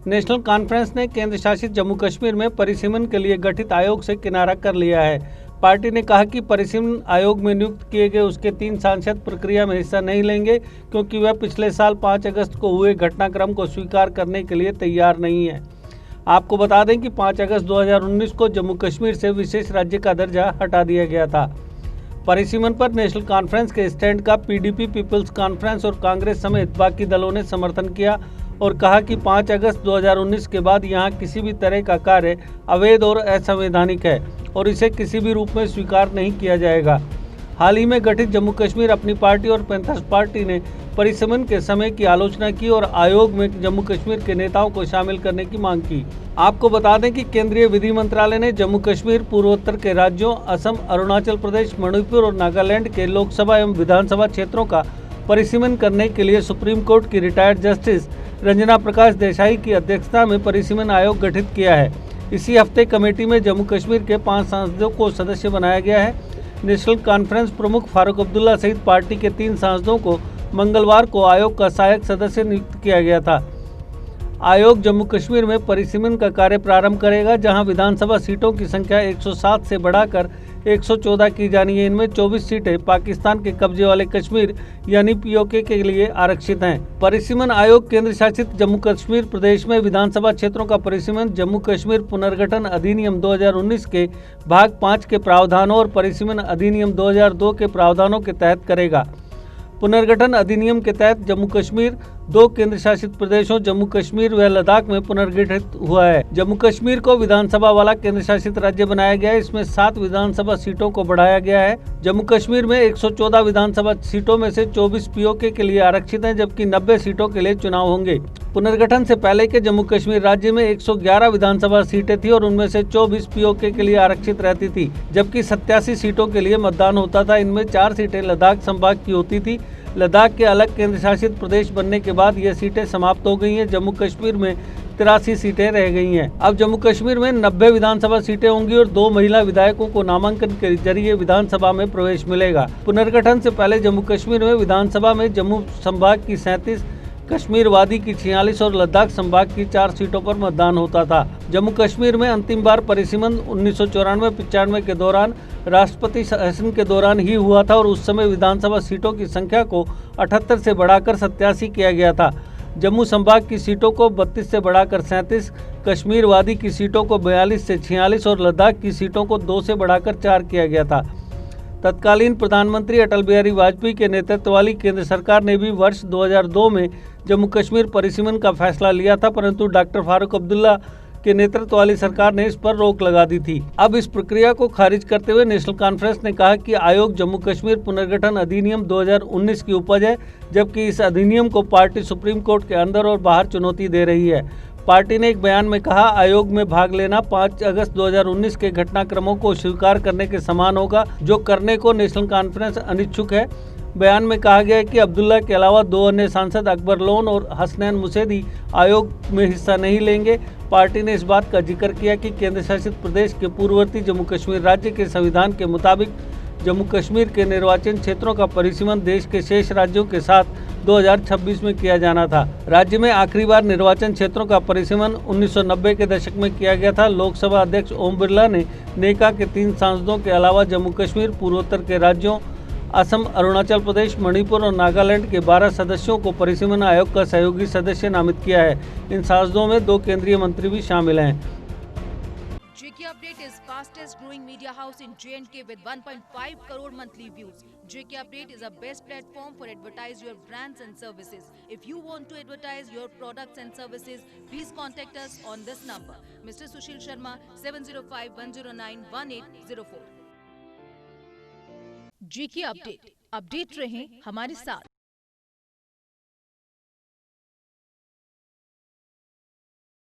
National conference ने केंद्र शासित जम्मू कश्मीर में परिसीमन के लिए गठित आयोग से किनारा कर लिया है। पार्टी ने कहा कि परिसीमन आयोग में नियुक्त किए गए उसके 3 सांसद प्रक्रिया में हिस्सा नहीं लेंगे क्योंकि वह पिछले साल 5 अगस्त को हुए घटनाक्रम को स्वीकार करने के लिए तैयार नहीं है। आपको बता दें कि 5 अगस्त 2019 को जम्मू कश्मीर से विशेष राज्य का दर्जा हटा दिया गया था। परिसीमन पर नेशनल कॉन्फ्रेंस के स्टैंड का पीडीपी, पीपल्स कॉन्फ्रेंस और कांग्रेस समेत बाकी दलों ने समर्थन किया और कहा कि 5 अगस्त 2019 के बाद यहां किसी भी तरह का कार्य अवैध और असंवैधानिक है और इसे किसी भी रूप में स्वीकार नहीं किया जाएगा। हाल ही में गठित जम्मू कश्मीर अपनी पार्टी और पैंथर्स पार्टी ने परिसीमन के समय की आलोचना की और आयोग में जम्मू कश्मीर के नेताओं को शामिल करने की मांग की। आपको बता दें कि केंद्रीय विधि मंत्रालय ने जम्मू कश्मीर, पूर्वोत्तर के राज्यों असम, अरुणाचल प्रदेश, मणिपुर और नागालैंड के लोकसभा एवं विधानसभा क्षेत्रों का परिसीमन करने के लिए सुप्रीम कोर्ट की रिटायर्ड जस्टिस रंजना प्रकाश देसाई की अध्यक्षता में परिसीमन आयोग गठित किया है। इसी हफ्ते कमेटी में जम्मू कश्मीर के 5 सांसदों को सदस्य बनाया गया है। नेशनल कॉन्फ्रेंस प्रमुख फारूक अब्दुल्ला सहित पार्टी के 3 सांसदों को मंगलवार को आयोग का सहायक सदस्य नियुक्त किया गया था। आयोग जम्मू कश्मीर में परिसीमन का कार्य प्रारंभ करेगा, जहां विधानसभा सीटों की संख्या 107 से बढ़ाकर 114 की जानी है। इनमें 24 सीटें पाकिस्तान के कब्जे वाले कश्मीर यानी पीओके के लिए आरक्षित हैं। परिसीमन आयोग केंद्र शासित जम्मू कश्मीर प्रदेश में विधानसभा क्षेत्रों का परिसीमन जम्मू कश्मीर पुनर्गठन अधिनियम 2019 के भाग 5 के प्रावधानों और परिसीमन अधिनियम 2002 के प्रावधानों के तहत करेगा। पुनर्गठन अधिनियम के तहत जम्मू कश्मीर 2 केंद्र शासित प्रदेशों जम्मू कश्मीर व लद्दाख में पुनर्गठित हुआ है। जम्मू कश्मीर को विधानसभा वाला केंद्र शासित राज्य बनाया गया है। इसमें 7 विधानसभा सीटों को बढ़ाया गया है। जम्मू कश्मीर में 114 विधानसभा सीटों में से 24 पीओके के लिए आरक्षित हैं, जबकि 90 सीटों के लिए चुनाव होंगे। पुनर्गठन से पहले के जम्मू कश्मीर राज्य में 111 विधानसभा सीटें थी और उनमें से 24 पीओके के लिए आरक्षित रहती थी, जबकि 87 सीटों के लिए मतदान होता था। इनमें 4 सीटें लद्दाख संभाग की होती थी। लद्दाख के अलग केंद्र शासित प्रदेश बनने के बाद ये सीटें समाप्त हो गई हैं। जम्मू कश्मीर में 83 सीटें रह गई हैं। अब जम्मू कश्मीर में 90 विधानसभा सीटें होंगी और 2 महिला विधायकों को नामांकन के जरिए विधानसभा में प्रवेश मिलेगा। पुनर्गठन से पहले जम्मू कश्मीर में विधानसभा में जम्मू संभाग की 37, कश्मीर वादी की 46 और लद्दाख संभाग की 4 सीटों पर मतदान होता था। जम्मू कश्मीर में अंतिम बार परिसीमन 1994-95 के दौरान राष्ट्रपति शासन के दौरान ही हुआ था और उस समय विधानसभा सीटों की संख्या को 78 से बढ़ाकर 87 किया गया था। जम्मू संभाग की सीटों को 32 से बढ़ाकर 37, कश्मीर वादी की सीटों को 42 से 46 और लद्दाख की सीटों को 2 से बढ़ाकर 4 किया गया था। तत्कालीन प्रधानमंत्री अटल बिहारी वाजपेयी के नेतृत्व वाली केंद्र सरकार ने भी वर्ष 2002 में जम्मू कश्मीर परिसीमन का फैसला लिया था, परंतु डॉक्टर फारूक अब्दुल्ला के नेतृत्व वाली सरकार ने इस पर रोक लगा दी थी। अब इस प्रक्रिया को खारिज करते हुए नेशनल कॉन्फ्रेंस ने कहा कि आयोग जम्मू कश्मीर पुनर्गठन अधिनियम 2019 की उपज है, जबकि इस अधिनियम को पार्टी सुप्रीम कोर्ट के अंदर और बाहर चुनौती दे रही है। पार्टी ने एक बयान में कहा, आयोग में भाग लेना 5 अगस्त 2019 के घटनाक्रमों को स्वीकार करने के समान होगा, जो करने को नेशनल कॉन्फ्रेंस अनिच्छुक है। बयान में कहा गया है कि अब्दुल्ला के अलावा 2 अन्य सांसद अकबर लोन और हसनैन मुसेदी आयोग में हिस्सा नहीं लेंगे। पार्टी ने इस बात का जिक्र किया कि केंद्र शासित प्रदेश के पूर्ववर्ती जम्मू कश्मीर राज्य के संविधान के मुताबिक जम्मू कश्मीर के निर्वाचन क्षेत्रों का परिसीमन देश के शेष राज्यों के साथ 2026 में किया जाना था। राज्य में आखिरी बार निर्वाचन क्षेत्रों का परिसीमन 1990 के दशक में किया गया था। लोकसभा अध्यक्ष ओम बिरला ने नेका के 3 सांसदों के अलावा जम्मू कश्मीर, पूर्वोत्तर के राज्यों असम, अरुणाचल प्रदेश, मणिपुर और नागालैंड के 12 सदस्यों को परिसीमन आयोग का सहयोगी सदस्य नामित किया है। इन सांसदों में 2 केंद्रीय मंत्री भी शामिल हैं। JK Update is fastest growing media house in J&K with 1.5 crore monthly views. JK Update is a best platform for advertise your brands and services. If you want to advertise your products and services, please contact us on this number. Mr. Sushil Sharma, 705-109-1804. JK Update. Update रहें हमारे साथ।